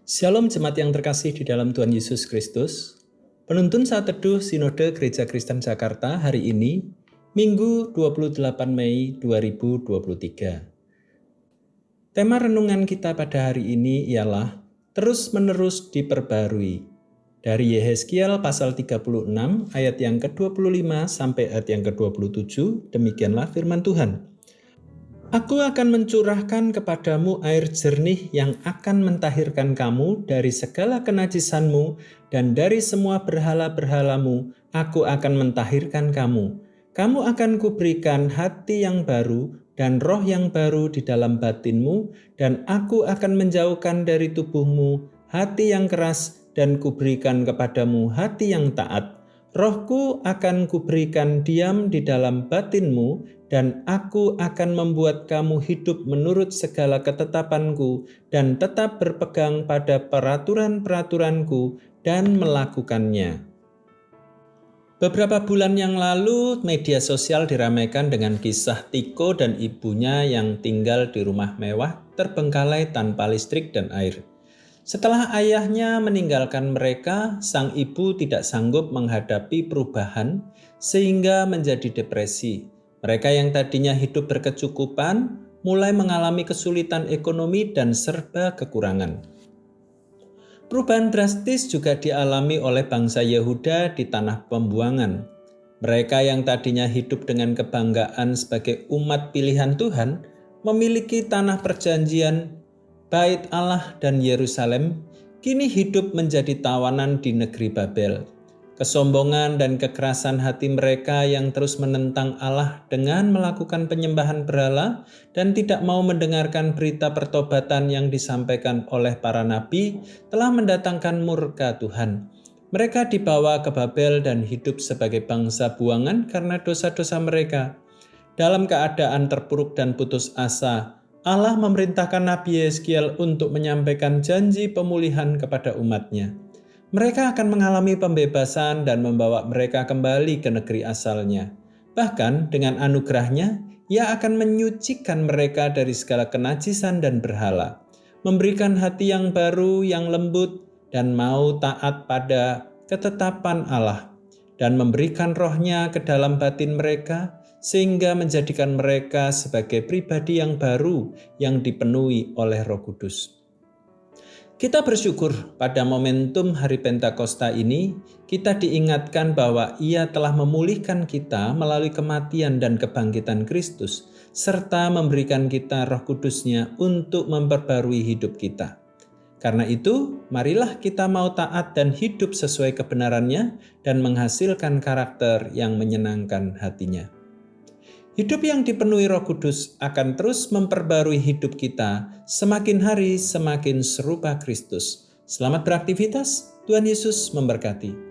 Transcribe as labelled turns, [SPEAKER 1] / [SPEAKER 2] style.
[SPEAKER 1] Shalom jemaat yang terkasih di dalam Tuhan Yesus Kristus. Penuntun Saat Teduh Sinode Gereja Kristen Jakarta hari ini, Minggu 28 Mei 2023. Tema renungan kita pada hari ini ialah terus-menerus diperbarui. Dari Yehezkiel pasal 36 ayat yang ke-25 sampai ayat yang ke-27, demikianlah firman Tuhan. Aku akan mencurahkan kepadamu air jernih yang akan mentahirkan kamu dari segala kenajisanmu, dan dari semua berhala-berhalamu aku akan mentahirkan kamu. Kamu akan kuberikan hati yang baru dan roh yang baru di dalam batinmu, dan aku akan menjauhkan dari tubuhmu hati yang keras dan kuberikan kepadamu hati yang taat. Rohku akan kuberikan diam di dalam batinmu, dan aku akan membuat kamu hidup menurut segala ketetapanku dan tetap berpegang pada peraturan-peraturanku dan melakukannya. Beberapa bulan yang lalu, media sosial diramaikan dengan kisah Tiko dan ibunya yang tinggal di rumah mewah terbengkalai tanpa listrik dan air. Setelah ayahnya meninggalkan mereka, sang ibu tidak sanggup menghadapi perubahan sehingga menjadi depresi. Mereka yang tadinya hidup berkecukupan mulai mengalami kesulitan ekonomi dan serba kekurangan. Perubahan drastis juga dialami oleh bangsa Yehuda di tanah pembuangan. Mereka yang tadinya hidup dengan kebanggaan sebagai umat pilihan Tuhan, memiliki tanah perjanjian, Bait Allah dan Yerusalem, kini hidup menjadi tawanan di negeri Babel. Kesombongan dan kekerasan hati mereka yang terus menentang Allah dengan melakukan penyembahan berhala dan tidak mau mendengarkan berita pertobatan yang disampaikan oleh para nabi telah mendatangkan murka Tuhan. Mereka dibawa ke Babel dan hidup sebagai bangsa buangan karena dosa-dosa mereka. Dalam keadaan terpuruk dan putus asa, Allah memerintahkan Nabi Yehezkiel untuk menyampaikan janji pemulihan kepada umatnya. Mereka akan mengalami pembebasan dan membawa mereka kembali ke negeri asalnya. Bahkan dengan anugerahnya, Ia akan menyucikan mereka dari segala kenajisan dan berhala, memberikan hati yang baru, yang lembut, dan mau taat pada ketetapan Allah, dan memberikan rohnya ke dalam batin mereka, sehingga menjadikan mereka sebagai pribadi yang baru yang dipenuhi oleh Roh Kudus. Kita bersyukur pada momentum Hari Pentakosta ini, kita diingatkan bahwa Ia telah memulihkan kita melalui kematian dan kebangkitan Kristus, serta memberikan kita Roh Kudus-Nya untuk memperbarui hidup kita. Karena itu, marilah kita mau taat dan hidup sesuai kebenarannya dan menghasilkan karakter yang menyenangkan hatinya. Hidup yang dipenuhi Roh Kudus akan terus memperbarui hidup kita, semakin hari semakin serupa Kristus. Selamat beraktivitas, Tuhan Yesus memberkati.